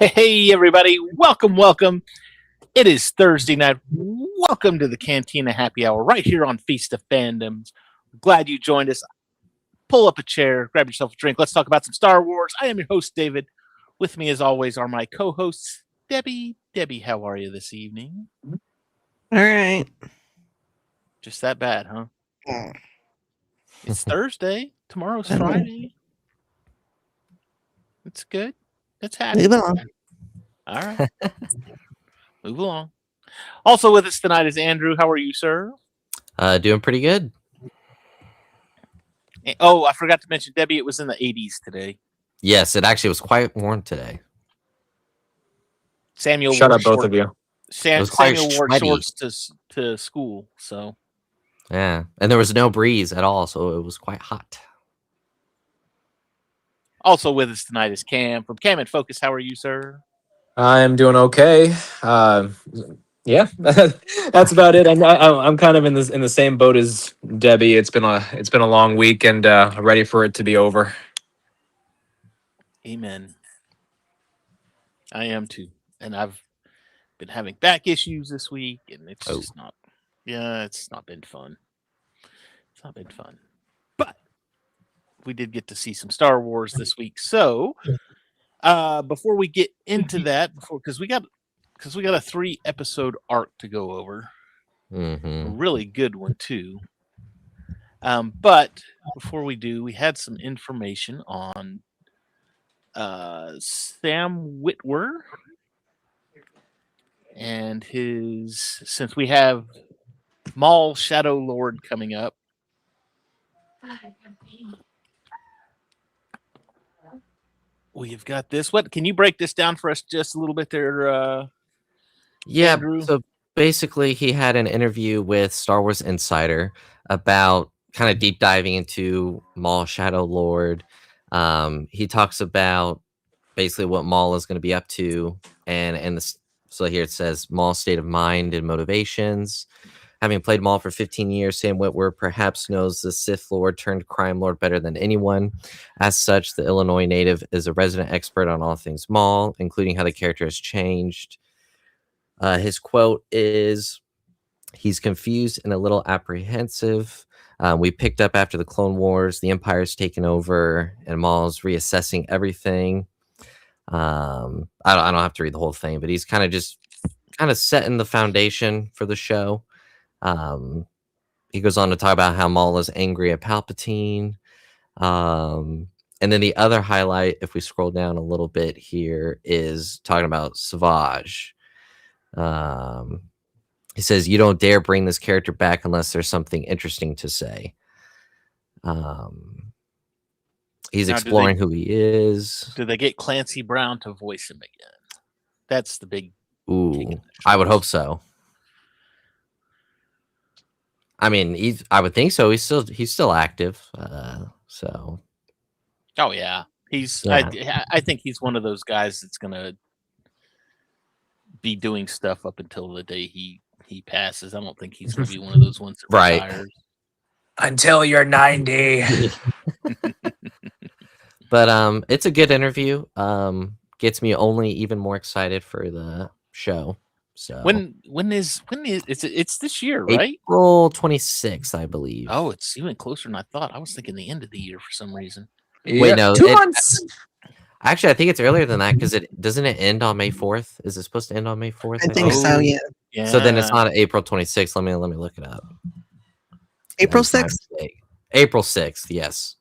Hey, everybody. Welcome. It is Thursday night. Welcome to the Cantina Happy Hour right here on Feast of Fandoms. Glad you joined us. Pull up a chair, grab yourself a drink. Let's talk about some Star Wars. I am your host, David. With me, as always, are my co-hosts, Debbie. Debbie, how are you this evening? All right. Just that bad, huh? Mm. It's Thursday. Tomorrow's Friday. It's good. It's happy. Move on. All right. Move along. Also with us tonight is Andrew. How are you, sir? Doing pretty good. Oh, I forgot to mention, Debbie, it was in the 80s today. Yes, it actually was quite warm today. Samuel Shut wore up, both shorts. of you. It was quite Samuel wore sweaty. shorts to school, so. Yeah, and there was no breeze at all, so it was quite hot. Also with us tonight is Cam from Cam and Focus. How are you, sir? I'm doing okay. Yeah, that's about it. I'm kind of in the same boat as Debbie. It's been a long week, and ready for it to be over. Amen. I am too, and I've been having back issues this week, and it's just not. Yeah, it's not been fun. It's not been fun, but we did get to see some Star Wars this week. So, before we get into that, because we got a 3-episode arc to go over, a really good one too. But before we do, we had some information on Sam Witwer and since we have Maul Shadow Lord coming up. We've got this. What can you break this down for us just a little bit there? Yeah, Andrew? so basically he had an interview with Star Wars Insider about kind of deep diving into Maul Shadow Lord. He talks about basically what Maul is going to be up to, so here it says Maul's state of mind and motivations. Having played Maul for 15 years, Sam Witwer perhaps knows the Sith Lord turned crime lord better than anyone. As such, the Illinois native is a resident expert on all things Maul, including how the character has changed. His quote is, "He's confused and a little apprehensive. We picked up after the Clone Wars, the Empire's taken over, and Maul's reassessing everything." I don't have to read the whole thing, but he's kind of setting the foundation for the show. He goes on to talk about how Maul is angry at Palpatine. And then the other highlight, if we scroll down a little bit here, is talking about Savage. He says, "You don't dare bring this character back unless there's something interesting to say." He's exploring who he is. Do they get Clancy Brown to voice him again? That's the big. Ooh, I would hope so. I mean, I would think so. He's still active. So. Oh yeah, I think he's one of those guys that's gonna be doing stuff up until the day he passes. I don't think he's gonna be one of those ones that retires. Until you're 90. But it's a good interview. Gets me only even more excited for the show. So when is it's this year, right? April 26th, I believe. Oh, it's even closer than I thought. I was thinking the end of the year for some reason. Wait, no, 2 months. Actually, I think it's earlier than that because doesn't it end on May 4th? Is it supposed to end on May 4th? I think so. Yeah. So then it's not April 26th. Let me look it up. April 6th. April 6th. Yes,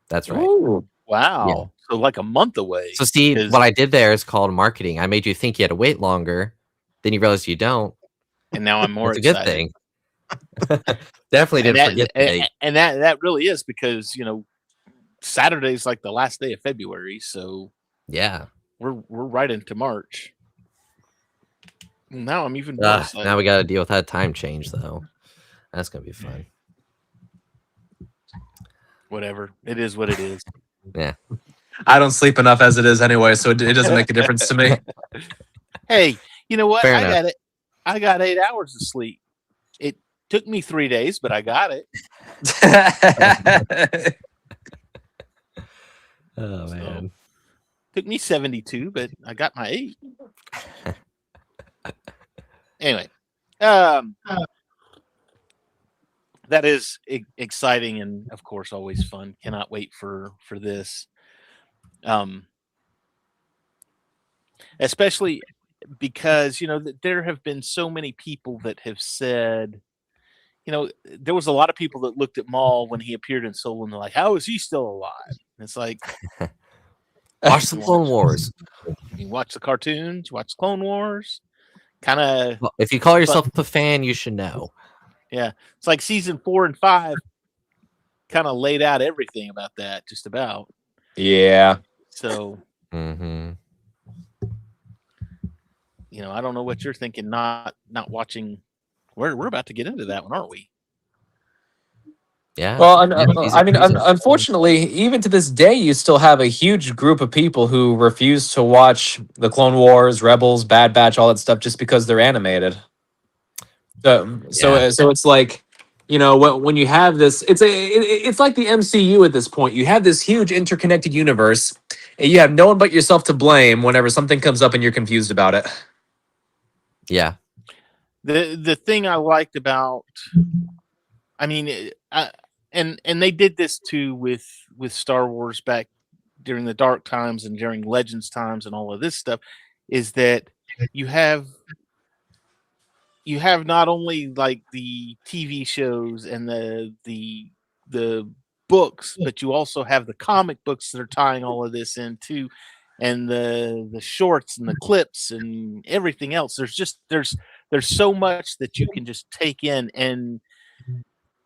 that's right. Ooh. Wow. Yeah. So like a month away. So Steve, what I did there is called marketing. I made you think you had to wait longer. Then you realize you don't. And now I'm more excited. It's a good thing. Definitely didn't forget. And that really is because, Saturday's like the last day of February. So yeah, we're right into March. Now I'm even more excited. Now we got to deal with that time change, though. That's going to be fun. Whatever. It is what it is. Yeah. I don't sleep enough as it is anyway, so it doesn't make a difference to me. Hey, you know what? Fair I enough. got it. I got 8 hours of sleep. It took me 3 days, but I got it. Oh man. Took me 72, but I got my 8. Anyway, that is exciting and, of course, always fun. Cannot wait for this. Especially because, there have been so many people that have said, there was a lot of people that looked at Maul when he appeared in Solo and they're like, how is he still alive? And it's like, Watch the Clone Wars. You watch the cartoons, you watch Clone Wars. Kind of. Well, if you call yourself a fan, you should know. Yeah, it's like season 4 and 5 kind of laid out everything about that, just about. Yeah. So, Mm-hmm. I don't know what you're thinking. Not watching. We're about to get into that one, aren't we? Yeah. Well, unfortunately, even to this day, you still have a huge group of people who refuse to watch the Clone Wars, Rebels, Bad Batch, all that stuff just because they're animated. So it's like, when you have this, it's like the MCU at this point. You have this huge interconnected universe, and you have no one but yourself to blame whenever something comes up and you're confused about it. Yeah. The thing I liked about, and they did this too with Star Wars back during the dark times and during Legends times and all of this stuff, is that you have not only like the TV shows and the books, but you also have the comic books that are tying all of this into, and the shorts and the clips and everything else. There's so much that you can just take in, and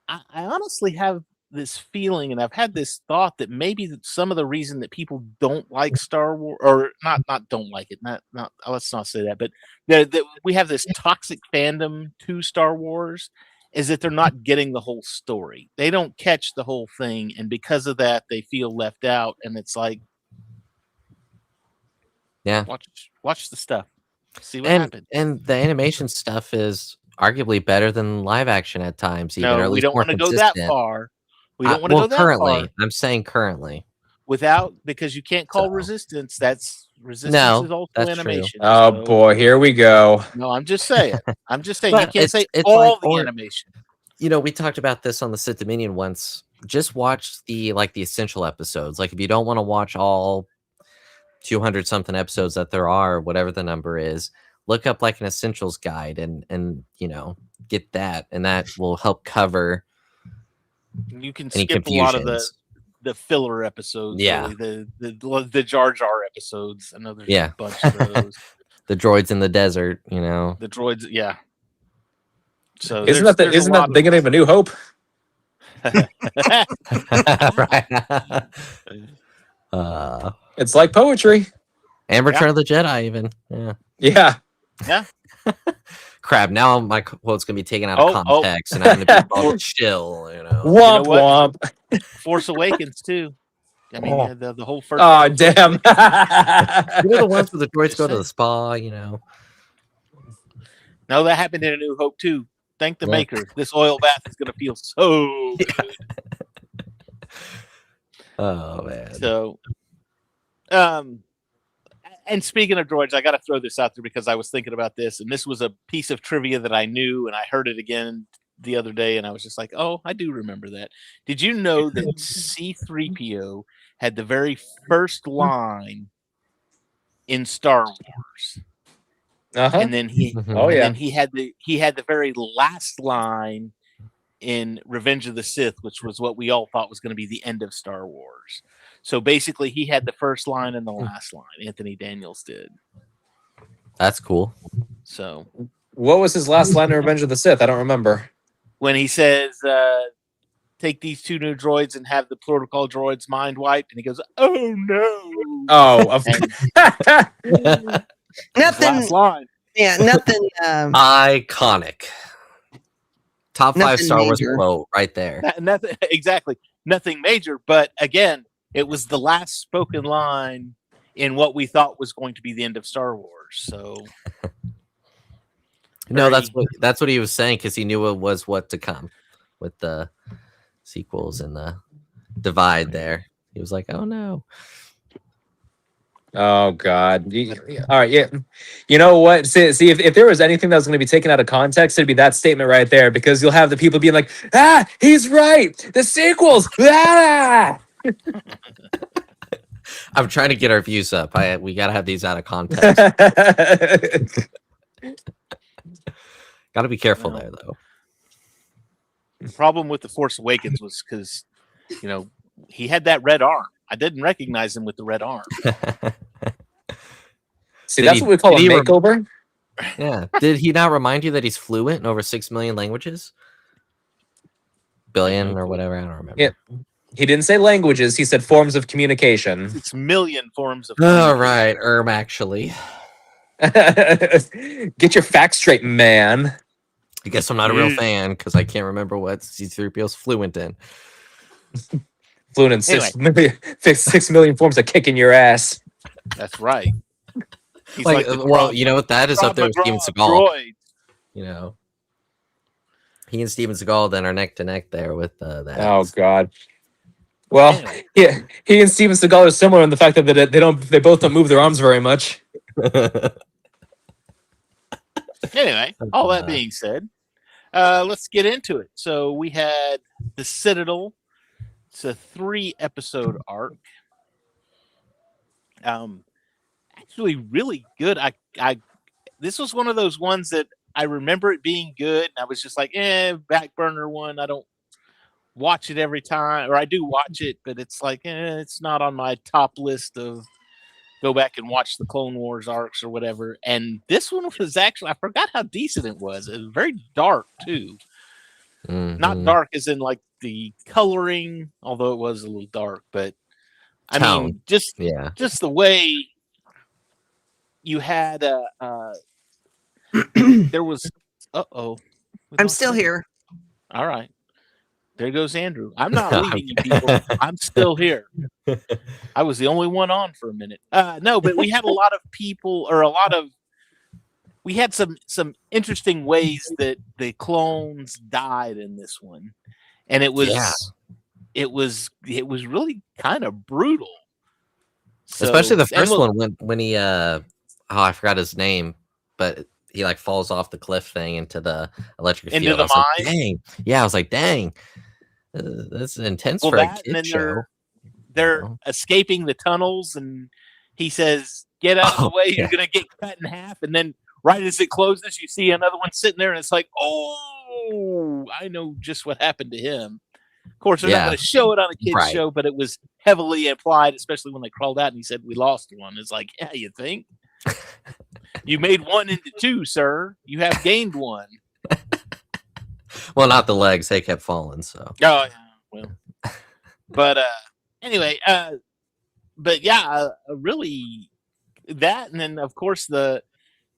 I honestly have this feeling, and I've had this thought that maybe some of the reason that people don't like Star Wars, or not don't like it, not let's not say that, but that we have this toxic fandom to Star Wars, is that they're not getting the whole story. They don't catch the whole thing, and because of that, they feel left out. And it's like, yeah, watch the stuff, see what happens. And the animation stuff is arguably better than live action at times. Even, or at we least don't more want to go that consistent. far. We don't want to go that currently, far. I'm saying currently. Because you can't call Resistance. That's Resistance is also that's animation. True. Oh boy, here we go. No, I'm just saying. You can't say it's all the animation. We talked about this on the Sith Dominion once. Just watch the essential episodes. Like, if you don't want to watch all 200 something episodes that there are, whatever the number is, look up like an essentials guide and get that, and that will help cover. You can any skip a lot of the filler episodes. Yeah, really. The Jar Jar episodes. I know there's a bunch of those. The droids in the desert. The droids. Yeah. So isn't that the beginning of A New Hope? Right. It's like poetry. And Return of the Jedi, even. Yeah. Crap, now my quote's gonna be taken out of context, and I'm gonna be called chill. Womp womp. Force Awakens too. I mean, the whole first. Oh damn! The ones where the droids go to the spa. No, that happened in A New Hope too. Thank the maker. This oil bath is gonna feel so good. Oh man. So, and speaking of droids, I got to throw this out there because I was thinking about this, and this was a piece of trivia that I knew, and I heard it again the other day, and I was just like, oh, I do remember that. Did you know that C-3PO had the very first line in Star Wars? Uh-huh. And then he had the very last line in Revenge of the Sith, which was what we all thought was going to be the end of Star Wars. So basically, he had the first line and the last line. Anthony Daniels did. That's cool. So, what was his last line in Revenge of the Sith? I don't remember. When he says, "Take these 2 new droids and have the protocol droids mind wiped," and he goes, "Oh no!" Oh, nothing. Line. Yeah, nothing. Iconic. Top 5 Star Wars quote right there. Nothing, exactly. Nothing major, but again, it was the last spoken line in what we thought was going to be the end of Star Wars. So, no, that's what he was saying, because he knew it was what to come with the sequels and the divide there. He was like, "Oh no." Oh God! All right, yeah. You know what? See if there was anything that was going to be taken out of context, it'd be that statement right there, because you'll have the people being like, "Ah, he's right. The sequels." Ah! I'm trying to get our views up. We gotta have these out of context. Gotta be careful Well, there, though. The problem with The Force Awakens was because, he had that red arm. I didn't recognize him with the red arm. See, Did that's he- what we call a did he makeover. Yeah. Did he not remind you that he's fluent in over 6 million languages? Billion or whatever. I don't remember. Yeah. He didn't say languages. He said forms of communication. 6 million forms of All right, actually. Get your facts straight, man. I guess I'm not a real Yeah. fan because I can't remember what C-3PO's fluent in. Fluent in 6 million forms of kicking your ass. That's right. He's Like, the well, Trump- you know what? That is up there with Steven McGraw Seagal. droid. You know, he and Steven Seagal then are neck to neck there with that. Oh God. Well, Anyway. yeah, he and Steven Seagal are similar in the fact that they both don't move their arms very much. Anyway, all that being said, let's get into it. So we had the Citadel. It's a 3-episode arc. Actually, really good. This was one of those ones that I remember it being good, and I was just like, back burner one. I don't watch it every time, or I do watch it, but it's like, it's not on my top list of go back and watch the Clone Wars arcs or whatever. And this one was actually, I forgot how decent it was. It was very dark too. Not dark as in like the coloring, although it was a little dark, but I mean, just the way you had there was I'm still here. All right. There goes Andrew. I'm not leaving you people. I'm still here. I was the only one on for a minute. No, but we had a lot of people, or we had some interesting ways that the clones died in this one, and it was really kind of brutal. So, especially the first one when he I forgot his name, but he like falls off the cliff thing into the electric into field. the mine. Like, dang. Yeah, I was like, dang. That's intense for a kid show. They're escaping the tunnels, and he says, "Get out of the way! You're gonna get cut in half." And then, right as it closes, you see another one sitting there, and it's like, "Oh, I know just what happened to him." Of course, they're not going to show it on a kid's show, but it was heavily implied, especially when they crawled out and he said, "We lost one." It's like, yeah, you think? You made one into two, sir. You have gained one. Well, not the legs; they kept falling. So. Oh yeah, well, but anyway, but yeah, really that, and then of course the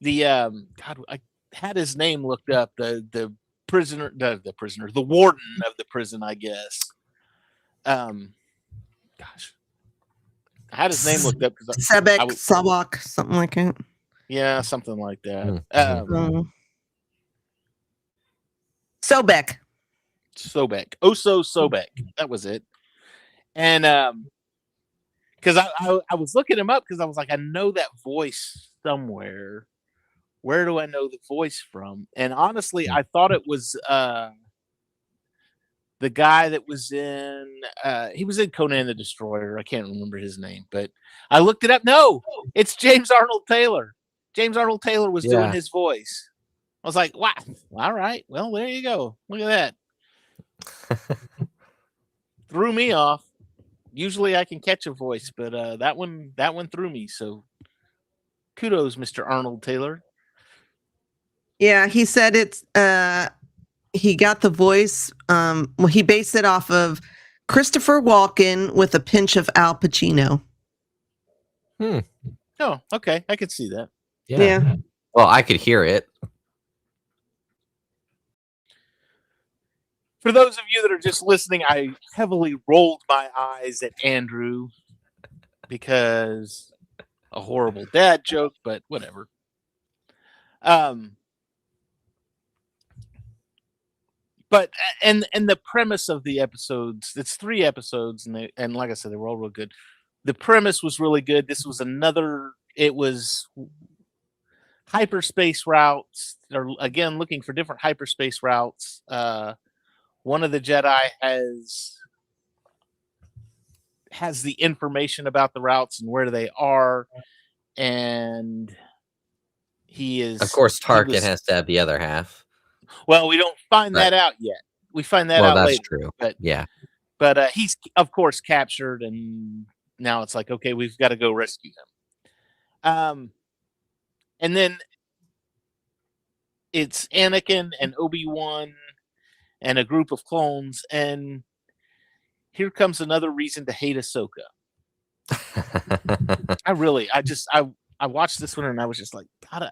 God, I had his name looked up. The prisoner, the warden of the prison, I guess. Gosh, I had his name looked up because Sabak, something like that. Yeah, something like that. Sobek. Sobek. That was it. And because I was looking him up because I was like, I know that voice somewhere. Where do I know the voice from? And honestly, I thought it was the guy that was in he was in Conan the Destroyer. I can't remember his name, but I looked it up. No, it's James Arnold Taylor. James Arnold Taylor was doing his voice. I was like, wow, all right. Well, there you go. Look at that. Threw me off. Usually I can catch a voice, but that one threw me. So kudos, Mr. Arnold Taylor. Yeah, he said it's he got the voice. Well, he based it off of Christopher Walken with a pinch of Al Pacino. Oh, okay. I could see that. Yeah. Well, I could hear it. For those of you that are just listening, I heavily rolled my eyes at Andrew because a horrible dad joke, but whatever. But and the premise of the episodes, it's 3 episodes, and like I said, they were all real good. the premise was really good. This was it was hyperspace routes, or again, looking for different hyperspace routes. One of the Jedi has the information about the routes and where they are, and he is, of course, Tarkin has to have the other half. Well, we don't find that out yet. We find that out that's later. True. But he's of course captured, and now it's like, okay, we've got to go rescue him. And then it's Anakin and Obi-Wan and a group of clones, and here comes another reason to hate Ahsoka. I watched this one and I was just like, God,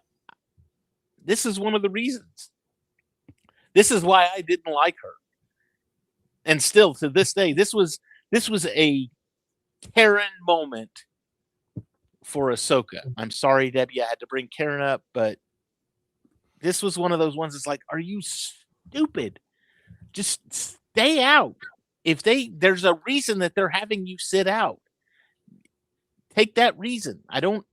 this is one of the reasons. This is why I didn't like her. And still to this day, this was a Karen moment for Ahsoka. I'm sorry, Debbie, I had to bring Karen up, but this was one of those ones that's like, are you stupid? Just stay out. There's a reason that they're having you sit out. Take that reason. I don't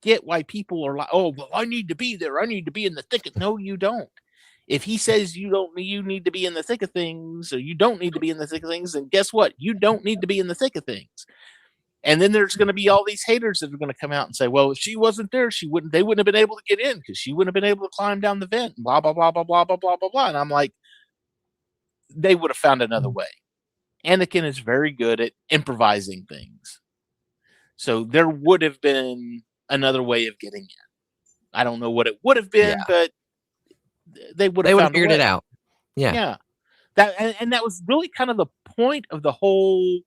get why people are like, oh, well, I need to be there. I need to be in the thick of. No, you don't. If he says you need to be in the thick of things, or you don't need to be in the thick of things, then guess what? You don't need to be in the thick of things. And then there's going to be all these haters that are going to come out and say, well, if she wasn't there, they wouldn't have been able to get in because she wouldn't have been able to climb down the vent, blah, blah, blah, blah, blah, blah, blah, blah, blah. And I'm like, they would have found another way. Anakin is very good at improvising things. So there would have been another way of getting in. I don't know what it would have been, but they would have figured it out. Yeah. Yeah. That was really kind of the point of the whole,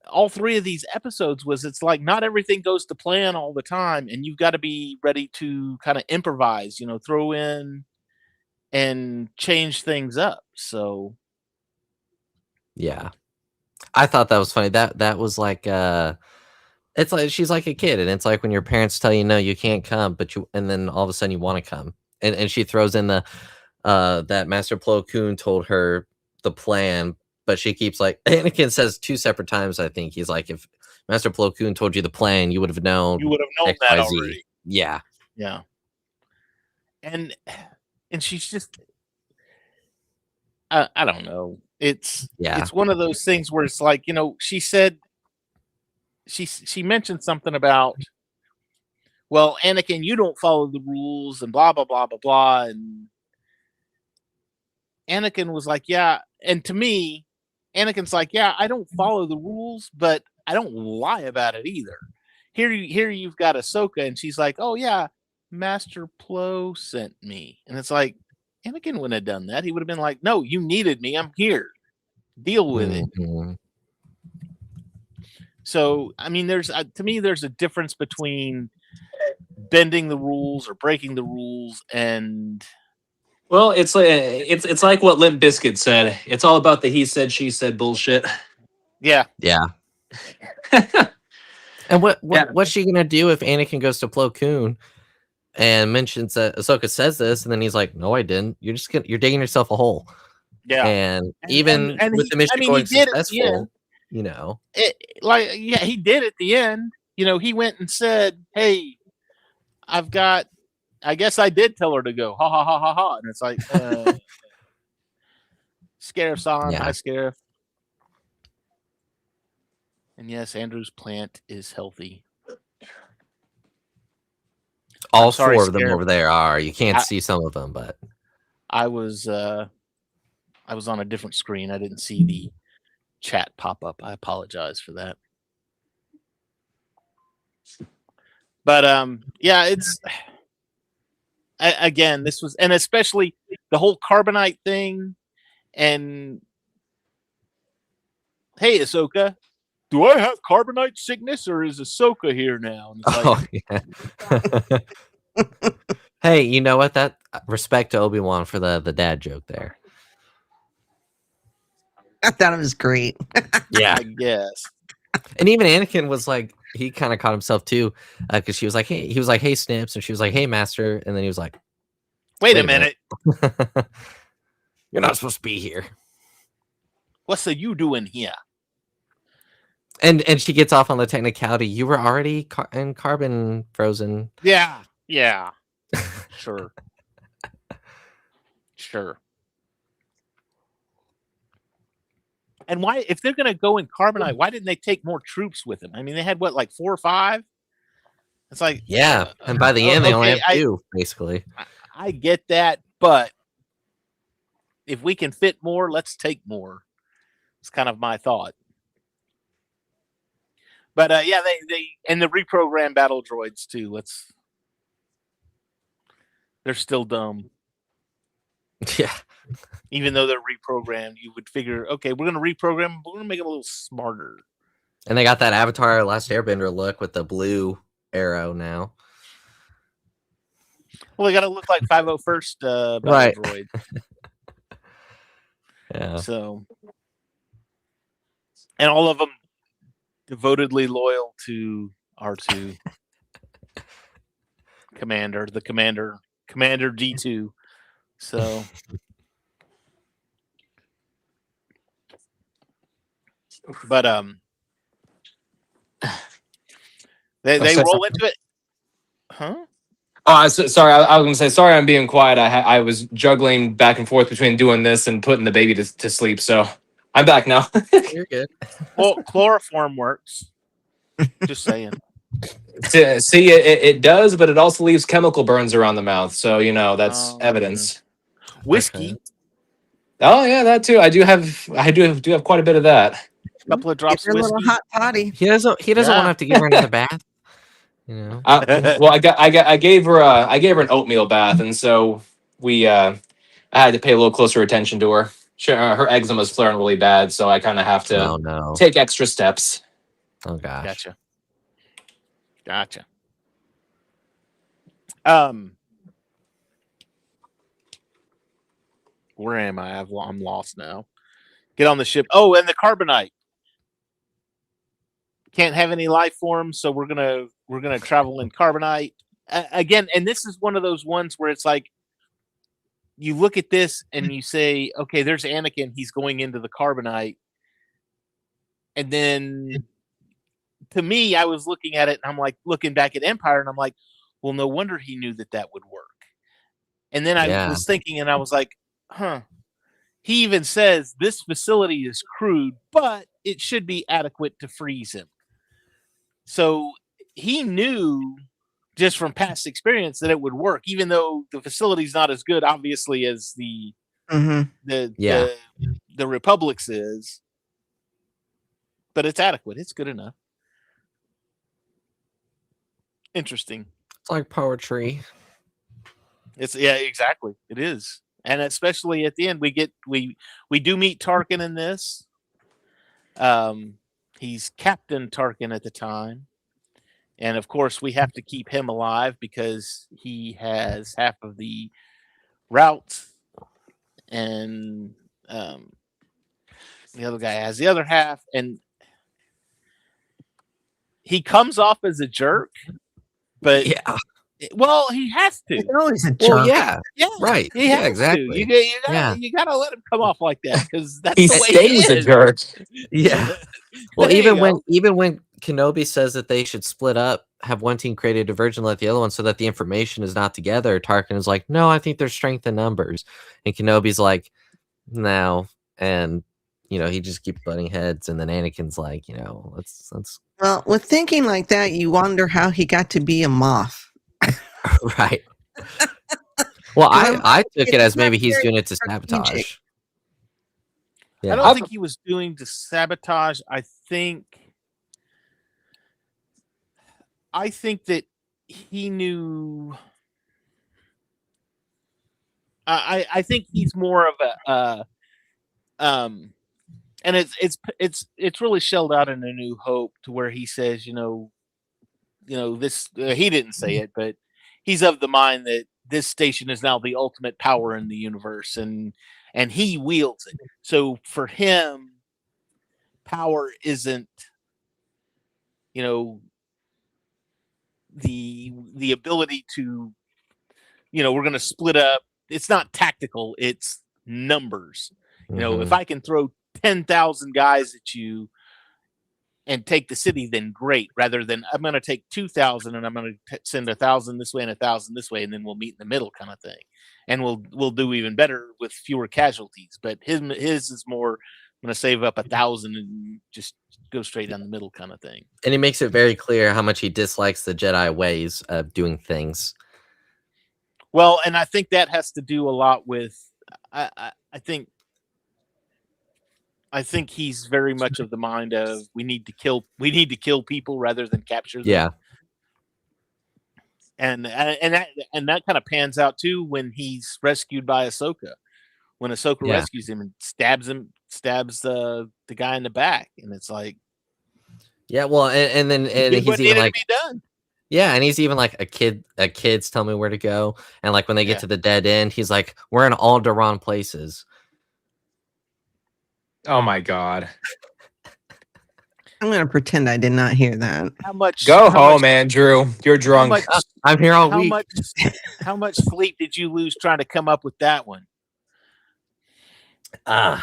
all three of these episodes was, it's like not everything goes to plan all the time, and you've got to be ready to kind of improvise, throw in and change things up. So yeah, I thought that was funny. That was like it's like she's like a kid, and it's like when your parents tell you no, you can't come, and then all of a sudden you want to come, and she throws in the that Master Plo Koon told her the plan, but she keeps like, Anakin says 2 separate times, I think, he's like, if Master Plo Koon told you the plan, you would have known. You would have known that already. Yeah. Yeah. And she's just, I don't know. It's one of those things where it's like, she said, she mentioned something about, well, Anakin, you don't follow the rules and blah, blah, blah, blah, blah. And Anakin was like, yeah. And to me, Anakin's like, yeah, I don't follow the rules, but I don't lie about it either. Here you've got Ahsoka, and she's like, oh yeah, Master Plo sent me. And it's like, Anakin wouldn't have done that. He would have been like, no, you needed me. I'm here. Deal with it. So, I mean, to me, there's a difference between bending the rules or breaking the rules, and well, it's like what Limp Bizkit said. It's all about the he said, she said bullshit. Yeah. And what's she gonna do if Anakin goes to Plo Koon and mentions that Ahsoka says this, and then he's like, "No, I didn't. You're digging yourself a hole." Yeah. And even with the mission going successful, he did at the end. He went and said, "Hey, I guess I did tell her to go." Ha ha ha ha ha. And it's like, Scarif-san, hi Scarif. And yes, Andrew's plant is healthy. All 4 of them over there are. You can't see some of them, but I was on a different screen. I didn't see the chat pop up. I apologize for that. But yeah, it's again, this was, and especially the whole carbonite thing. And hey, Ahsoka, do I have carbonite sickness, or is Ahsoka here now? And it's like, yeah. Hey, you know what? That respect to Obi-Wan for the dad joke there. I thought it was great. Yeah, I guess. And even Anakin was like, he kind of caught himself too, because she was like, "Hey," he was like, "Hey, Snips," and she was like, "Hey, Master," and then he was like, "Wait a minute. You're not supposed to be here. What's the you doing here?" And she gets off on the technicality. You were already in carbon frozen. Yeah. Sure. And why, if they're going to go in carbonite, why didn't they take more troops with them? I mean, they had what, like 4 or 5? It's like, Yeah, and by the end, they only okay, have 2, basically. I get that, but if we can fit more, let's take more. It's kind of my thought. But yeah, they and the reprogrammed battle droids too. They're still dumb. Yeah. Even though they're reprogrammed, you would figure, okay, we're going to reprogram them, but we're going to make them a little smarter. And they got that Avatar Last Airbender look with the blue arrow now. Well, they got to look like 501st battle Right. droid. Yeah. So, and all of them devotedly loyal to R2. Commander D2. So but they roll into it. Huh? Oh, sorry. I was going to say, sorry, I'm being quiet. I was juggling back and forth between doing this and putting the baby to sleep. So I'm back now. You're good. Well, chloroform works. Just saying. See, it does, but it also leaves chemical burns around the mouth. So, that's evidence. Whiskey. Okay. Oh, yeah, that too. I do have quite a bit of that. A couple of drops Give of her a little whiskey. hot toddy. He doesn't want to have to give her another bath. You know. Well, I gave her an oatmeal bath, and so I had to pay a little closer attention to her. Her eczema is flaring really bad, so I kind of have to take extra steps. Oh gosh. Gotcha. Where am I? I'm lost now. Get on the ship. Oh, and the carbonite. Can't have any life forms, so we're gonna travel in carbonite again. And this is one of those ones where it's like you look at this and you say, okay, there's Anakin. He's going into the carbonite, and then to me, I was looking at it and I'm like looking back at Empire, and I'm like, well, no wonder he knew that would work. And then I was thinking, and I was like, huh. He even says this facility is crude, but it should be adequate to freeze him. So he knew just from past experience that it would work, even though the facility's not as good, obviously, as the Republic's is. But it's adequate. It's good enough. Interesting. It's like poetry. Exactly. It is. And especially at the end, we do meet Tarkin in this. He's Captain Tarkin at the time. And of course, we have to keep him alive because he has half of the routes, and the other guy has the other half. And he comes off as a jerk, but well, he has to. He's always a jerk. Well, yeah, right. He has exactly. To. You gotta let him come off like that because that's he the way he stays a is. jerk. Yeah. Well, even when Kenobi says that they should split up, have one team create a diversion, let the other one, so that the information is not together, Tarkin is like, no, I think there's strength in numbers, and Kenobi's like, no, and he just keeps butting heads, and then Anakin's like, let's. Well, with thinking like that, you wonder how he got to be a Moff. Right. Well, I took it as maybe he's doing it to sabotage. Yeah. I don't think he was doing to sabotage. I think that he knew. I think he's more of a and it's really shelled out in A New Hope, to where he says, this. He didn't say it, but he's of the mind that this station is now the ultimate power in the universe, and he wields it. So for him, power isn't, the ability to, we're going to split up. It's not tactical. It's numbers. If I can throw 10,000 guys at you, and take the city, then great. Rather than I'm going to take 2,000 and I'm going to send 1,000 this way and 1,000 this way, and then we'll meet in the middle, kind of thing, and we'll do even better with fewer casualties. But his is more, I'm going to save up 1,000 and just go straight down the middle, kind of thing. And he makes it very clear how much he dislikes the Jedi ways of doing things. Well, and I think that has to do a lot with I think he's very much of the mind of we need to kill people rather than capture them. Yeah. And that kind of pans out too when he's rescued by Ahsoka. When Ahsoka rescues him and stabs the guy in the back, and it's like, yeah, well, and he's even like, done. Yeah, and he's even like kids tell me where to go, and like when they get to the dead end, he's like, we're in all the wrong places. Oh my god. I'm gonna pretend I did not hear that. Go home, Andrew. You're drunk. I'm here all week. How much sleep did you lose trying to come up with that one? 5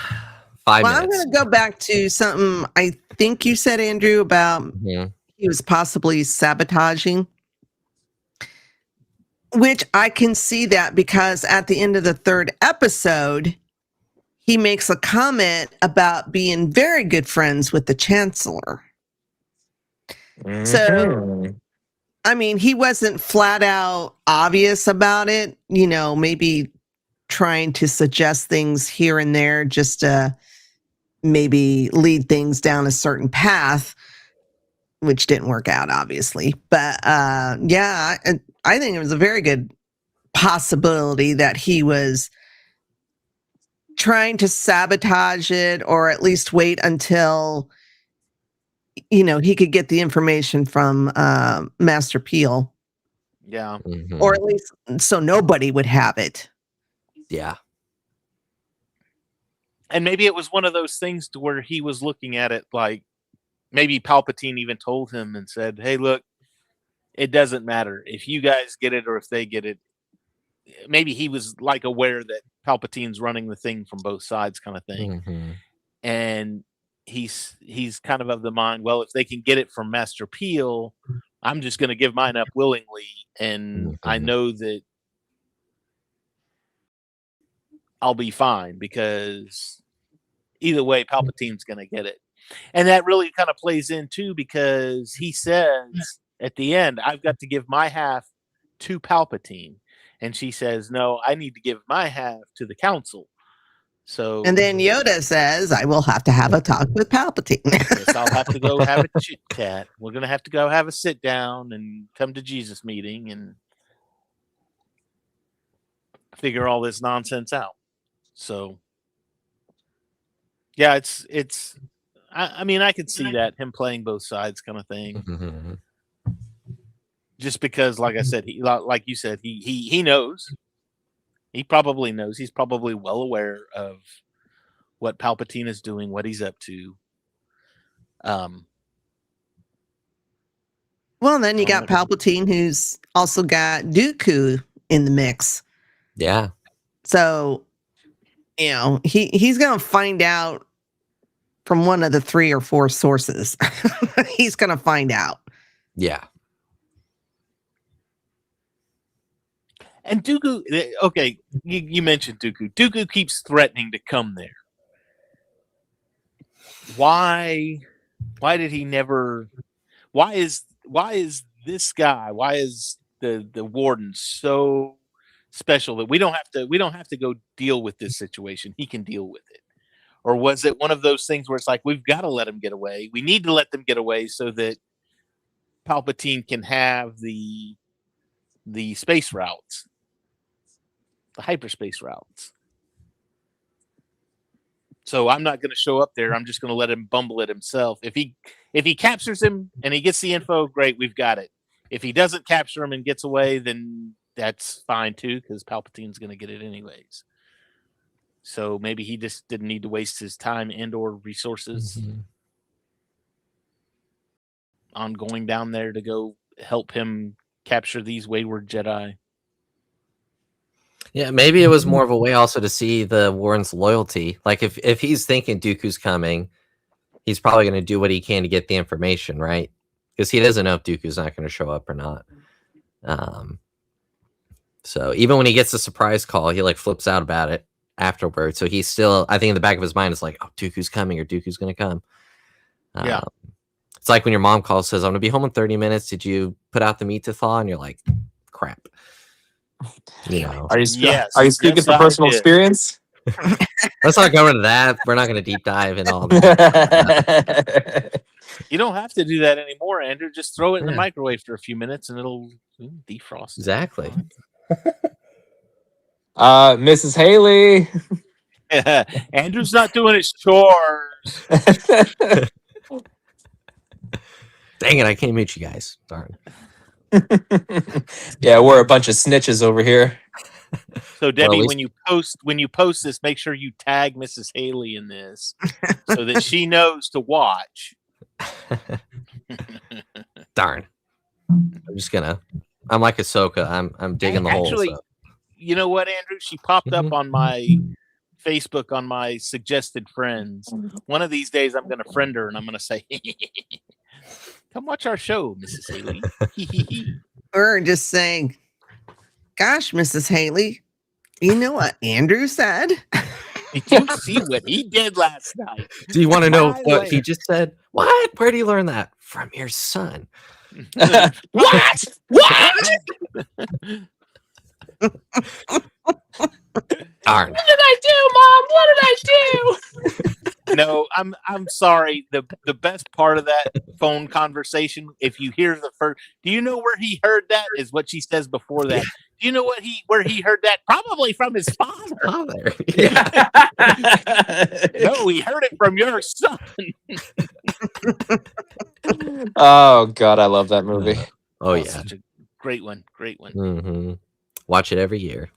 Well, minutes. I'm gonna go back to something I think you said, Andrew, about he was possibly sabotaging. Which I can see that because at the end of the 3rd episode, he makes a comment about being very good friends with the Chancellor. So, I mean, he wasn't flat out obvious about it, maybe trying to suggest things here and there just to maybe lead things down a certain path, which didn't work out, obviously. But yeah, I think it was a very good possibility that he was trying to sabotage it, or at least wait until he could get the information from Master Piell. Yeah. Or at least so nobody would have it. Yeah. And maybe it was one of those things to where he was looking at it like maybe Palpatine even told him and said, hey, look, it doesn't matter if you guys get it or if they get it. Maybe he was like aware that Palpatine's running the thing from both sides, kind of thing. And he's kind of the mind, well, if they can get it from Master Piell, I'm just going to give mine up willingly. And I know that I'll be fine because either way, Palpatine's going to get it. And that really kind of plays in too, because he says at the end, I've got to give my half to Palpatine. And she says, no, I need to give my half to the council. So, and then Yoda says, I will have to have a talk with Palpatine. Yes, I'll have to go have a chit chat. We're going to have to go have a sit down and come to Jesus meeting and figure all this nonsense out. So, yeah, I mean, I could see that, him playing both sides kind of thing. Just because, like I said, like you said, he knows. He probably knows. He's probably well aware of what Palpatine is doing, what he's up to. Well, then you got Palpatine, who's also got Dooku in the mix. Yeah. So, he's going to find out from one of the 3 or 4 sources. He's going to find out. Yeah. And Dooku, okay, you mentioned Dooku. Dooku keeps threatening to come there. Why did he never? Why is this guy? Why is the warden so special that we don't have to go deal with this situation? He can deal with it. Or was it one of those things where it's like, we've got to let him get away. We need to let them get away so that Palpatine can have the space routes, the hyperspace routes. So I'm not going to show up there. I'm just going to let him bumble it himself. If he captures him and he gets the info, great, we've got it. If he doesn't capture him and gets away, then that's fine too, because Palpatine's going to get it anyways. So maybe he just didn't need to waste his time and or resources on going down there to go help him capture these wayward Jedi. Yeah, maybe it was more of a way also to see the Warren's loyalty. Like if he's thinking Dooku's coming, he's probably going to do what he can to get the information, right? Because he doesn't know if Dooku's not going to show up or not. So even when he gets a surprise call, he like flips out about it afterwards. So he's still, I think in the back of his mind is like, oh, Dooku's coming or Dooku's going to come. Yeah. It's like when your mom calls, says, I'm going to be home in 30 minutes. Did you put out the meat to thaw? And you're like, crap. You know. Are you Yes, speaking yes, from I personal did. experience? Let's not go into that. We're not going to deep dive in all that. You don't have to do that anymore, Andrew. Just throw it in the Yeah. microwave for a few minutes and it'll defrost. Exactly. Mrs. Haley. Andrew's not doing his chores. Dang it, I can't meet you guys. Darn. Yeah, we're a bunch of snitches over here. So Debbie, least- when you post this, make sure you tag Mrs. Haley in this so that she knows to watch. Darn. I'm like Ahsoka. I'm digging the Actually, hole. So. you know what, Andrew? She popped up on my Facebook on my suggested friends. One of these days, I'm going to friend her and I'm going to say, "Come watch our show, Mrs. Haley." Or just saying, gosh, Mrs. Haley, you know what Andrew said? Did you see what he did last night? Do you want to know By the what way- he just said? What? Where did you learn that? From your son. What? Darn. What did I do, Mom? What did I do? No, I'm sorry. The best part of that phone conversation, if you hear the first, do you know where he heard that? Is what she says before that. Do you know where he heard that? Probably from his father. Father. Yeah. No, he heard it from your son. Oh God, I love that movie. Oh, yeah. Such a great one. Great one. Mm-hmm. Watch it every year.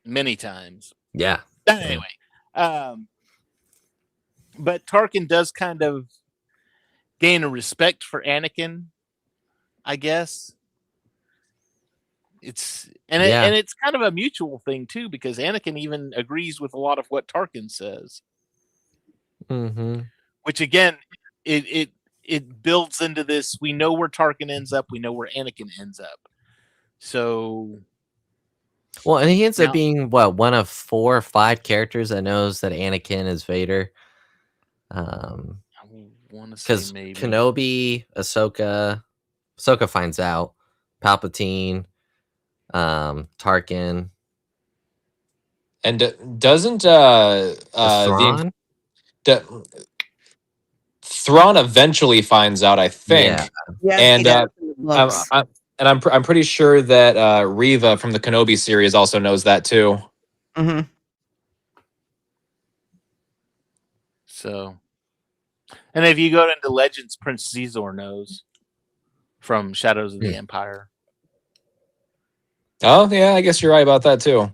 Many times. Yeah. Anyway, but Tarkin does kind of gain a respect for Anakin, I guess. It's and it's kind of a mutual thing too, because Anakin even agrees with a lot of what Tarkin says. Mm-hmm. Which again, it builds into this. We know where Tarkin ends up. We know where Anakin ends up. So, Well, and he ends up Now- being one of 4 or 5 characters that knows that Anakin is Vader. I want to say Because maybe Kenobi, Ahsoka finds out, Palpatine, Tarkin, And doesn't Thrawn. Thrawn eventually finds out, I think. Yeah. Yes, And, he does in the books. I'm pretty sure that Reva from the Kenobi series also knows that too. Mhm. so. And if you go into Legends, Prince Xizor knows from Shadows of the Empire. Oh yeah, I guess you're right about that too.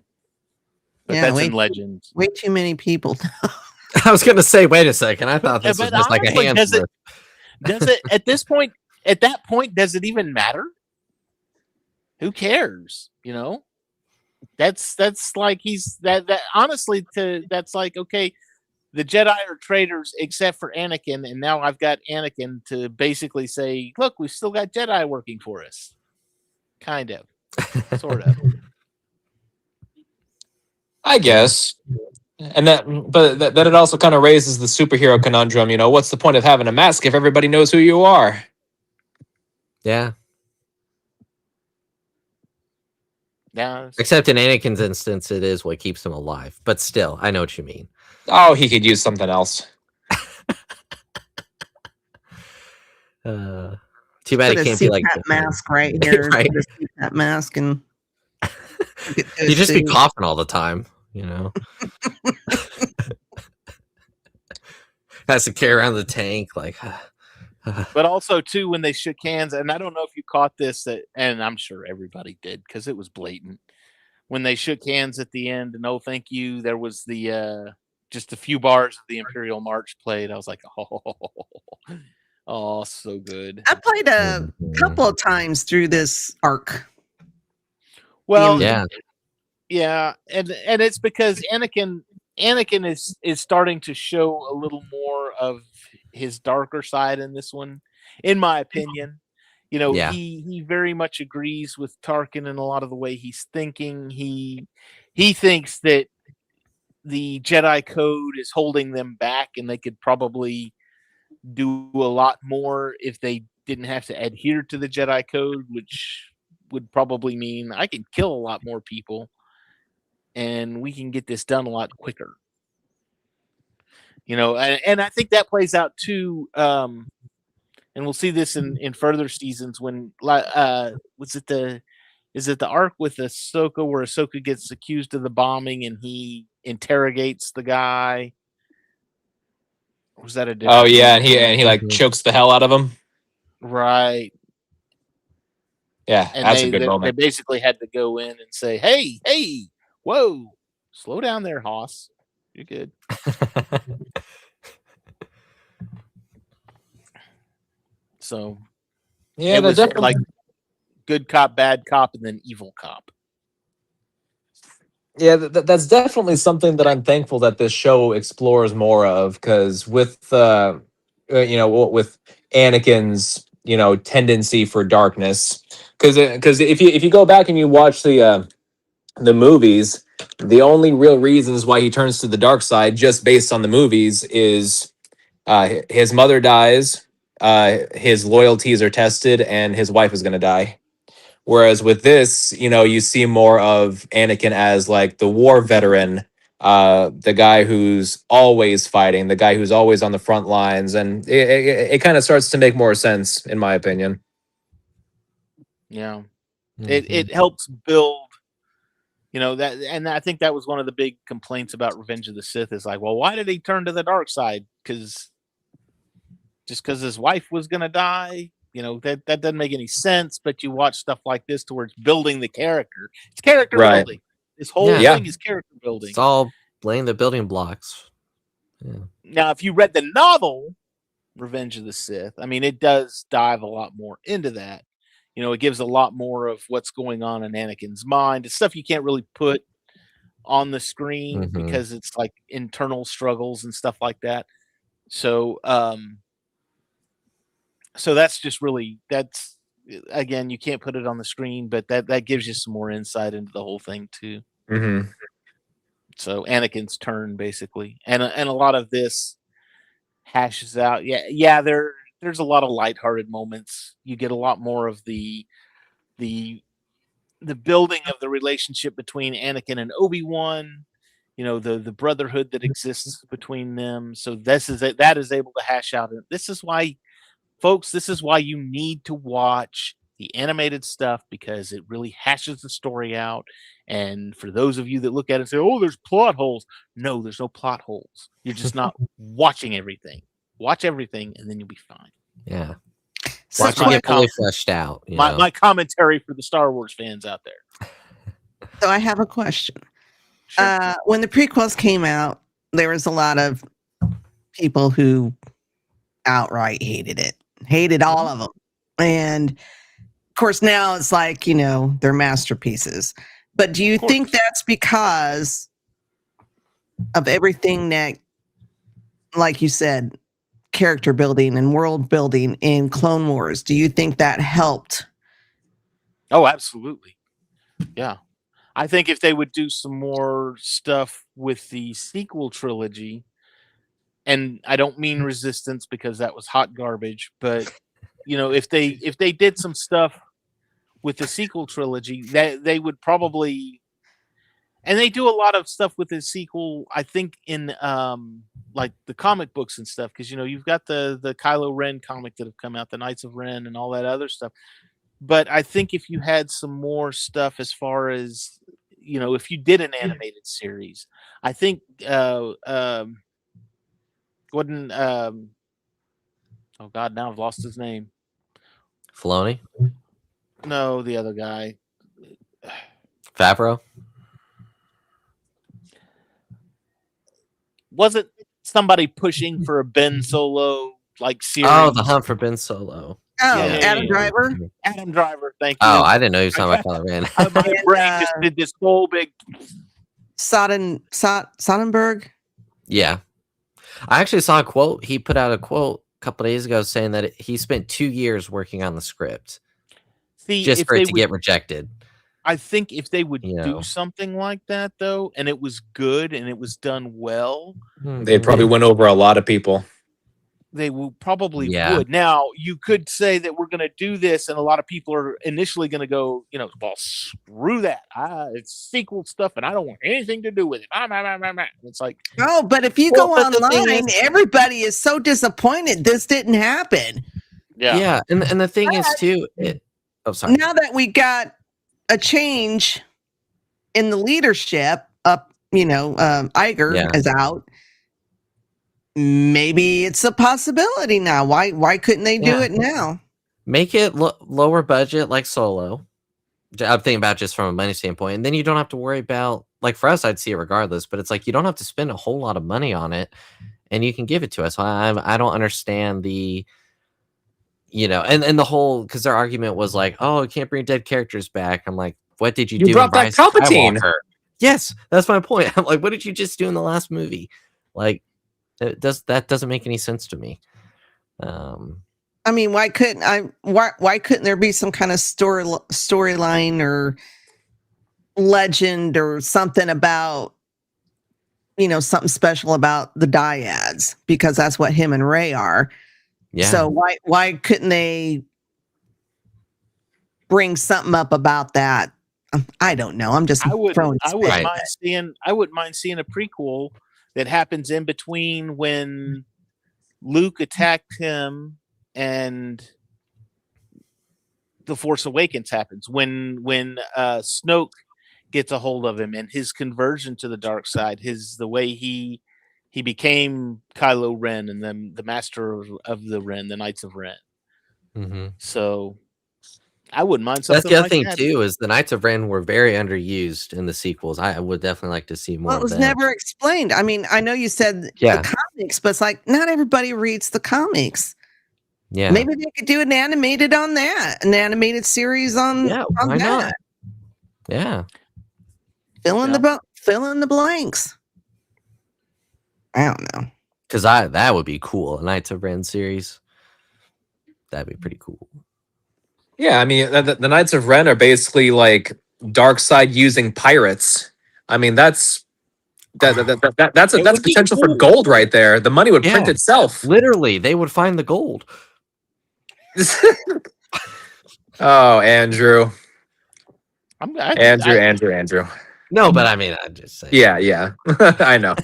But Yeah, that's wait. in Legends. Way too many people. I was gonna say, wait a second. I thought this was But just like a honestly, hand. does it at this point? At that point, does it even matter? Who cares? You know, that's like honestly, that's like, okay, the Jedi are traitors except for Anakin, and now I've got Anakin to basically say, look, we've still got Jedi working for us, kind of, sort of. I guess. And that it also kind of raises the superhero conundrum. You know, what's the point of having a mask if everybody knows who you are? Yeah. Yeah, Except in Anakin's instance, it is what keeps him alive. But still, I know what you mean. Oh, he could use something else. Too bad Put it a can't be like CPAP mask right here. Right. Put a CPAP mask and You just be coughing all the time, you know. Has to carry around the tank like. but also too, when they shook hands, and I don't know if you caught this, and I'm sure everybody did because it was blatant. When they shook hands at the end, and oh, thank you, there was the just a few bars of the Imperial March played. I was like, oh, so good. I played a couple of times through this arc. Well, Yeah. and it's because Anakin is starting to show a little more of his darker side in this one, in my opinion. You know, Yeah. he very much agrees with Tarkin in a lot of the way he's thinking. He thinks that the Jedi Code is holding them back, and they could probably do a lot more if they didn't have to adhere to the Jedi Code, which would probably mean I can kill a lot more people, and we can get this done a lot quicker. You know, and I think that plays out too. And we'll see this in further seasons when was it the is it the arc with Ahsoka where Ahsoka gets accused of the bombing and he interrogates the guy? Or was that a different? Oh yeah, and he like Mhm. chokes the hell out of him. Right. Yeah, And that's a good they moment. basically had to go in and say, hey, whoa, slow down there, Hoss. You're good. So Yeah, it that was definitely. like good cop, bad cop, and then evil cop. Yeah, that's definitely something that I'm thankful that this show explores more of, because with with Anakin's tendency for darkness, because if you go back and you watch the movies, the only real reasons why he turns to the dark side, just based on the movies, is his mother dies, his loyalties are tested, and his wife is going to die. Whereas with this, you see more of Anakin as like the war veteran, the guy who's always fighting, the guy who's always on the front lines, and it kind of starts to make more sense, in my opinion. Yeah. Mhm. It helps build, that, and I think that was one of the big complaints about Revenge of the Sith is like, well, why did he turn to the dark side? Because his wife was gonna die, that doesn't make any sense. But you watch stuff like this to where it's building the character. It's character Right. building. This whole Yeah. Yeah. thing is character building. It's all laying the building blocks. Yeah. Now, if you read the novel Revenge of the Sith, I mean, it does dive a lot more into that. It gives a lot more of what's going on in Anakin's mind. It's stuff you can't really put on the screen Mhm. because it's like internal struggles and stuff like that. So, so that's just really, that's, again, you can't put it on the screen, but that gives you some more insight into the whole thing too. Mm-hmm. So Anakin's turn basically, and a lot of this hashes out. Yeah. There's a lot of lighthearted moments. You get a lot more of the building of the relationship between Anakin and Obi-Wan. The brotherhood that exists between them. So that is able to hash out. This is why, folks, this is why you need to watch the animated stuff, because it really hashes the story out. And for those of you that look at it and say, oh, there's plot holes. No, there's no plot holes. You're just not watching everything. Watch everything and then you'll be fine. Yeah. So, Watching it fully fleshed out. My commentary for the Star Wars fans out there. so I have a question. Sure. When the prequels came out, there was a lot of people who outright hated all of them. And of course, now it's like, they're masterpieces. But do you think that's because of everything that, like you said, character building and world building in Clone Wars? Do you think that helped? Oh, absolutely. Yeah. I think if they would do some more stuff with the sequel trilogy, and I don't mean Resistance because that was hot garbage, but if they did some stuff with the sequel trilogy, that they would probably, and they do a lot of stuff with the sequel, I think, in like the comic books and stuff, because you've got the Kylo Ren comic that have come out, the Knights of Ren and all that other stuff. But I think if you had some more stuff as far as, if you did an animated series, I think wouldn't oh god, now I've lost his name. Filoni? No, the other guy. Favreau? Wasn't somebody pushing for a Ben Solo like series? Oh, The Hunt for Ben Solo. Oh, Yeah. Adam Driver? Adam Driver, thank you. Oh, I didn't know you were talking about Kylo Ren. My brain just did this whole big. Sonnenberg? Yeah. I actually saw a quote. He put out a quote couple days ago saying that he spent 2 years working on the script See, just if for it they to would, get rejected. I think if they would You do know. something like that though, and it was good and it was done well, They probably went over a lot of people. they will probably Yeah. would. Now, you could say that we're going to do this, and a lot of people are initially going to go, well, screw that. It's sequel stuff, and I don't want anything to do with it. It's like, Oh, but if you Well, go but the thing online, everybody is so disappointed this didn't happen. Yeah. And the thing is too, sorry. Now that we got a change in the leadership up, Iger is out. Maybe it's a possibility now. Why couldn't they do it now? Make it lower budget like Solo. I'm thinking about just from a money standpoint, and then you don't have to worry about, like, for us, I'd see it regardless, but it's like you don't have to spend a whole lot of money on it, and you can give it to us. I don't understand the, and the whole, because their argument was like, oh, you can't bring dead characters back. I'm like, what did you do? You brought back Palpatine. Yes, that's my point. I'm like, what did you just do in the last movie? Like, that doesn't make any sense to me. I mean, why couldn't there be some kind of storyline or legend or something about, something special about the dyads, because that's what him and Rey are. Yeah. So why couldn't they bring something up about that? I don't know. I'm just throwing. I wouldn't mind seeing a prequel that happens in between when Luke attacked him and The Force Awakens happens, when Snoke gets a hold of him and his conversion to the dark side, the way he became Kylo Ren and then the master of the Ren, the Knights of Ren. Mm-hmm. So I wouldn't mind something. That's the other like thing that. too, is the Knights of Ren were very underused in the sequels. I would definitely like to see more. Well, it was never explained. I mean, I know you said the comics, but it's like not everybody reads the comics. Yeah, maybe they could do an animated series on. Yeah, on why that. not? Yeah, fill in the blanks. I don't know, because that would be cool. A Knights of Ren series, that'd be pretty cool. Yeah, I mean, the Knights of Ren are basically like dark side using pirates. I mean, that's potential for gold right there. The money would print itself. Literally, they would find the gold. Oh, Andrew. Andrew. No, but I mean, I just say. Yeah. I know.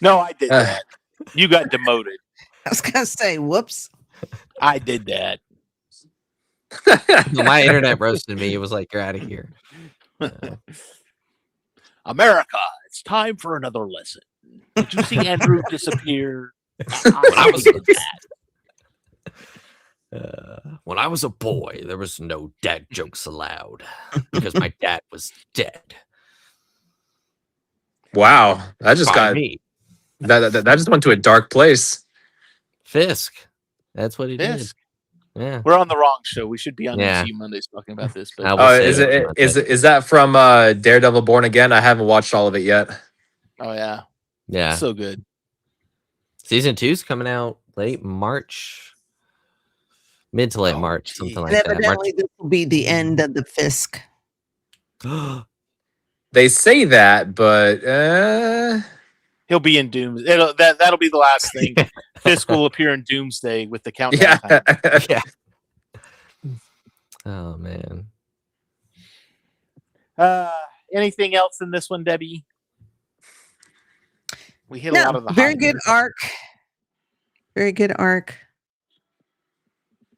No, I did that. You got demoted. I was gonna say, whoops. I did that. My internet roasted me. It was like, you're out of here. America, it's time for another lesson. Did you see Andrew disappear? When I was a boy, there was no dad jokes allowed because my dad was dead. Wow, that just got me. That just went to a dark place. Fisk, that's what he did. Yeah, we're on the wrong show. We should be on MCU Mondays talking about this. But is that from Daredevil Born Again? I haven't watched all of it yet. Oh yeah, yeah, so good. Season 2's coming out late March, mid to late March, something like that. Evidently, this will be the end of the Fisk. They say that, but he'll be in Doom. That'll be the last thing. Fisk will appear in Doomsday with the countdown. Yeah. Oh man. Anything else in this one, Debbie? We hit a lot of the very good arc. Very good arc.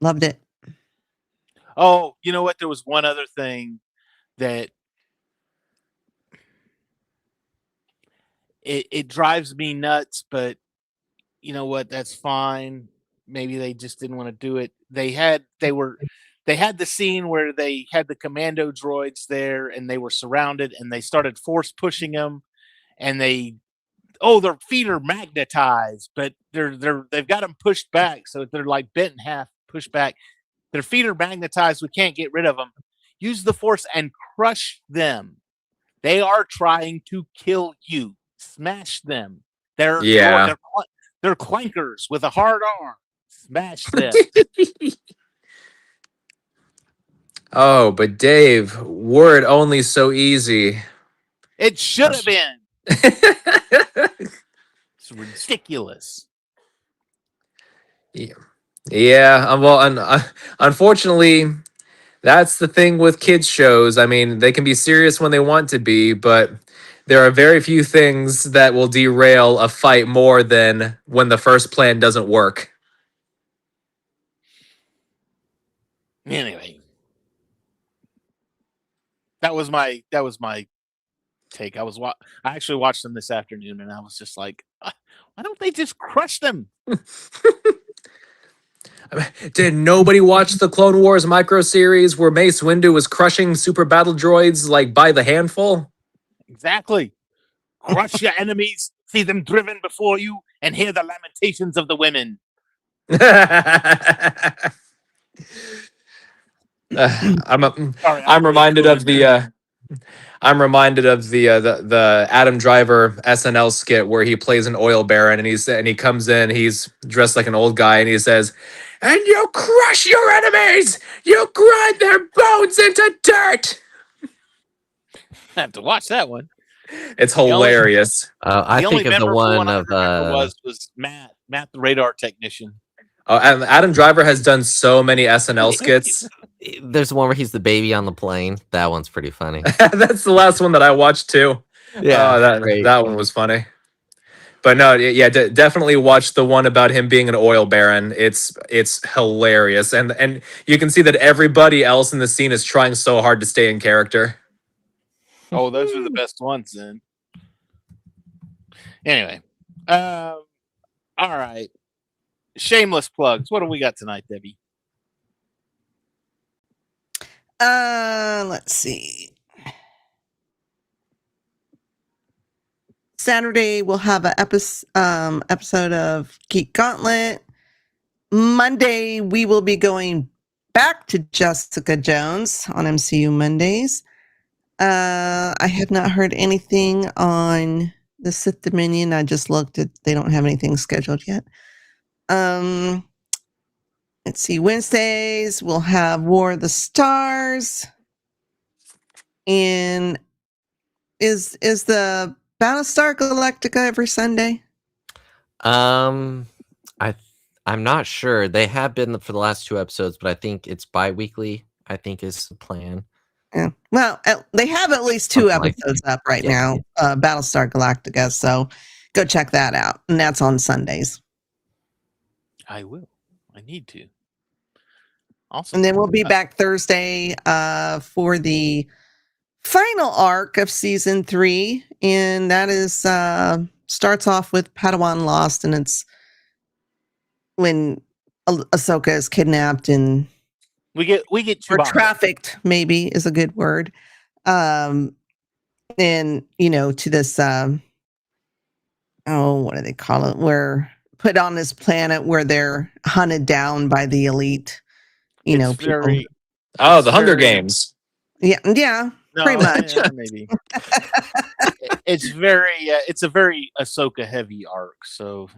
Loved it. Oh, you know what? There was one other thing that it drives me nuts, but you know what? That's fine. Maybe they just didn't want to do it. They had the scene where they had the commando droids there and they were surrounded and they started force pushing them and their feet are magnetized, but they've got them pushed back. So they're like bent in half, pushed back. Their feet are magnetized. We can't get rid of them. Use the force and crush them. They are trying to kill you. Smash them. Yeah. They're clankers with a hard arm. Smash them. Oh, but Dave, were it only so easy. It should have been. It's ridiculous. Yeah. Well, unfortunately, that's the thing with kids shows. I mean, they can be serious when they want to be, but there are very few things that will derail a fight more than when the first plan doesn't work. Anyway, that was my take. I actually watched them this afternoon, and I was just like, why don't they just crush them? Did nobody watch the Clone Wars micro series where Mace Windu was crushing super battle droids like by the handful? Exactly. Crush your enemies, see them driven before you, and hear the lamentations of the women. I'm reminded of the Adam Driver SNL skit where he plays an oil baron, and he comes in, he's dressed like an old guy, and he says, "And you crush your enemies, you grind their bones into dirt." I have to watch that one. It's hilarious. I think of the one of was Matt the radar technician. And Adam Driver has done so many SNL skits. There's one where he's the baby on the plane. That one's pretty funny. That's the last one that I watched too. Yeah, that one was funny. But no, yeah, definitely watch the one about him being an oil baron. It's hilarious, and you can see that everybody else in the scene is trying so hard to stay in character. Oh, those are the best ones then. Anyway, all right. Shameless plugs. What do we got tonight, Debbie? Let's see. Saturday we'll have an episode of Geek Gauntlet. Monday we will be going back to Jessica Jones on MCU Mondays. I have not heard anything on the Sith Dominion. I just looked at, they don't have anything scheduled yet. Let's see. Wednesdays we'll have War of the Stars. And is the Battlestar Galactica every Sunday? I'm not sure. They have been for the last 2 episodes, but I think it's bi-weekly. I think is the plan. Yeah. Well, they have at least 2 episodes up right now, Battlestar Galactica. So go check that out. And that's on Sundays. I will. I need to. Awesome. And then we'll be back Thursday for the final arc of season 3. And that is starts off with Padawan Lost. And it's when Ahsoka is kidnapped and we get or trafficked, maybe is a good word. And to this what do they call it? We're put on this planet where they're hunted down by the elite, people. The Hunger Games. Yeah, pretty much. Yeah, maybe. It's a very Ahsoka heavy arc, so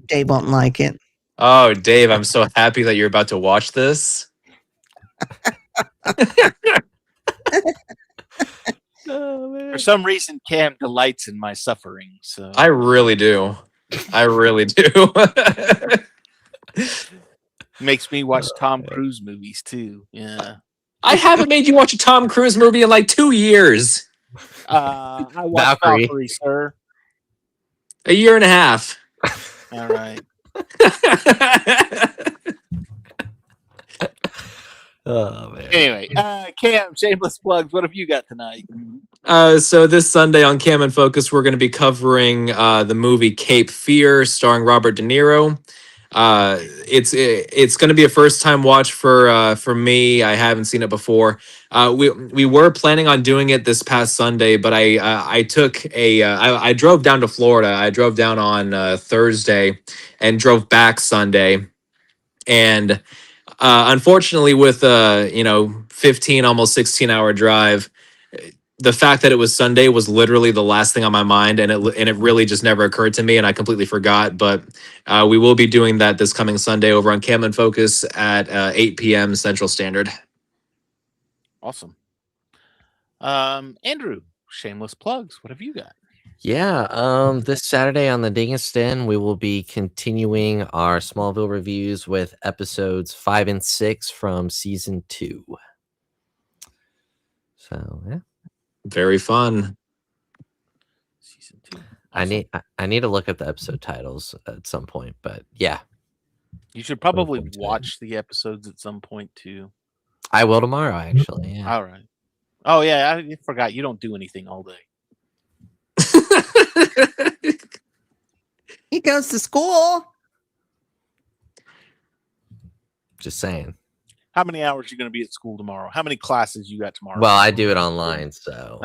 Dave won't like it. Oh, Dave, I'm so happy that you're about to watch this. For some reason, Cam delights in my suffering. So I really do. Makes me watch Tom Cruise movies too. Yeah. I haven't made you watch a Tom Cruise movie in like 2 years. I watched Valkyrie, sir. 1.5 years. All right. Oh man. Anyway, Cam, shameless plugs. What have you got tonight? So this Sunday on Cam and Focus, we're going to be covering the movie Cape Fear, starring Robert De Niro. It's going to be a first time watch for me. I haven't seen it before. We were planning on doing it this past Sunday, but I drove down to Florida. I drove down on Thursday and drove back Sunday, and unfortunately with 15 almost 16 hour drive, the fact that it was Sunday was literally the last thing on my mind, and it really just never occurred to me, and I completely forgot. But we will be doing that this coming Sunday over on Cam and Focus at 8 p.m. Central Standard. Awesome. Andrew, shameless plugs. What have you got? Yeah, this Saturday on the Dingus Den, we will be continuing our Smallville reviews with episodes 5 and 6 from season 2. So yeah, Very fun. Season 2. Awesome. I need to look up the episode titles at some point, but yeah, You should probably watch the episodes at some point too. I will tomorrow, actually. Yeah. All right. Oh yeah, I forgot you don't do anything all day. He goes to school. Just saying. How many hours are you going to be at school tomorrow? How many classes you got tomorrow? Well, I do it online, so.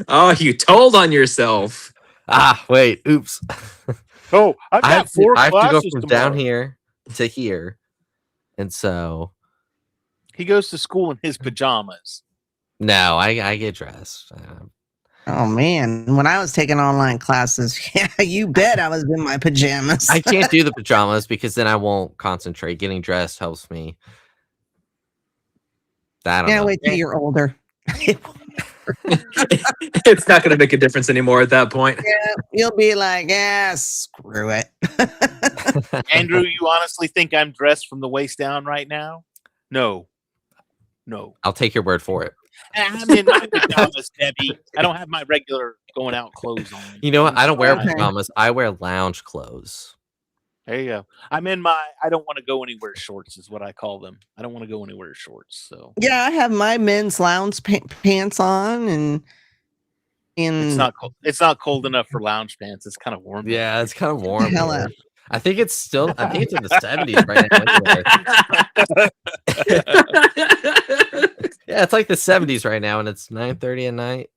Oh, you told on yourself. Wait, oops. Oh, I've got four I have to go classes from tomorrow. down here to here, and so he goes to school in his pajamas. no, I get dressed. Oh man, when I was taking online classes, yeah, you bet I was in my pajamas. I can't do the pajamas because then I won't concentrate. Getting dressed helps me. I don't know. Wait till you're older. It's not going to make a difference anymore at that point. Yeah, you'll be like, screw it. Andrew, you honestly think I'm dressed from the waist down right now? No. I'll take your word for it. I'm in my pajamas, Debbie. I don't have my regular going out clothes on. You know what? I don't wear Okay. pajamas. I wear lounge clothes. There you go. I'm in my I don't want to go anywhere shorts is what I call them. I don't want to go anywhere shorts. So Yeah, I have my men's lounge pants on, and it's not cold. It's not cold enough for lounge pants. It's kind of warm. Yeah, it's kind of warm. Hell here. out. I think it's in the 70s right now. Anyway. Yeah, it's like the 70s right now, and it's 9:30 at night.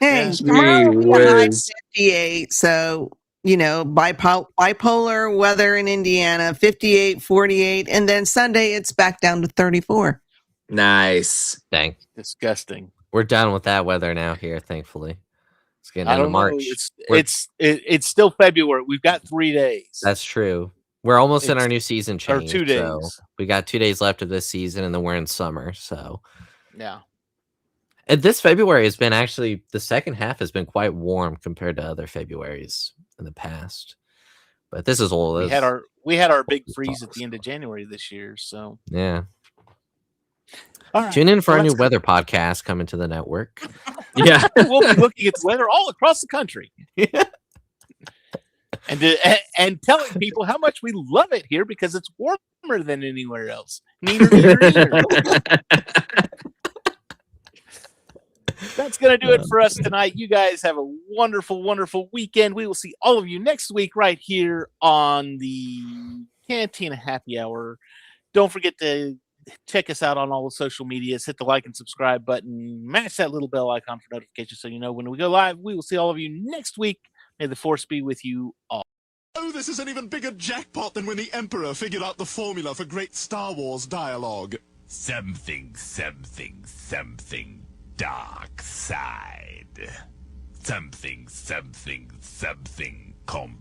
Hey, Yeah. tomorrow will be a high Whiz. 58, so bipolar weather in Indiana, 58, 48, and then Sunday it's back down to 34. Nice. Dang, Disgusting. we're done with that weather now here. Thankfully, it's getting I into don't March. know. It's still February. We've got 3 days. That's true. We're almost in It's- our new season or change. 2 days. So we got 2 days left of this season, and then we're in summer. So Yeah. and this February has been actually the second half has been quite warm compared to other Februarys in the past. But this is all. We had our big freeze at the end of January this year. So Yeah. all right. Tune in for Well, our new let's- weather podcast coming to the network. Yeah. We'll be looking at the weather all across the country. And telling people how much we love it here because it's warmer than anywhere else. Neater. That's going to do it for us tonight. You guys have a wonderful, wonderful weekend. We will see all of you next week right here on the Cantina Happy Hour. Don't forget to check us out on all the social medias. Hit the like and subscribe button. Mash that little bell icon for notifications so you know when we go live. We will see all of you next week. May the force be with you all. Oh, this is an even bigger jackpot than when the Emperor figured out the formula for great Star Wars dialogue. Something, dark side. Something, complete.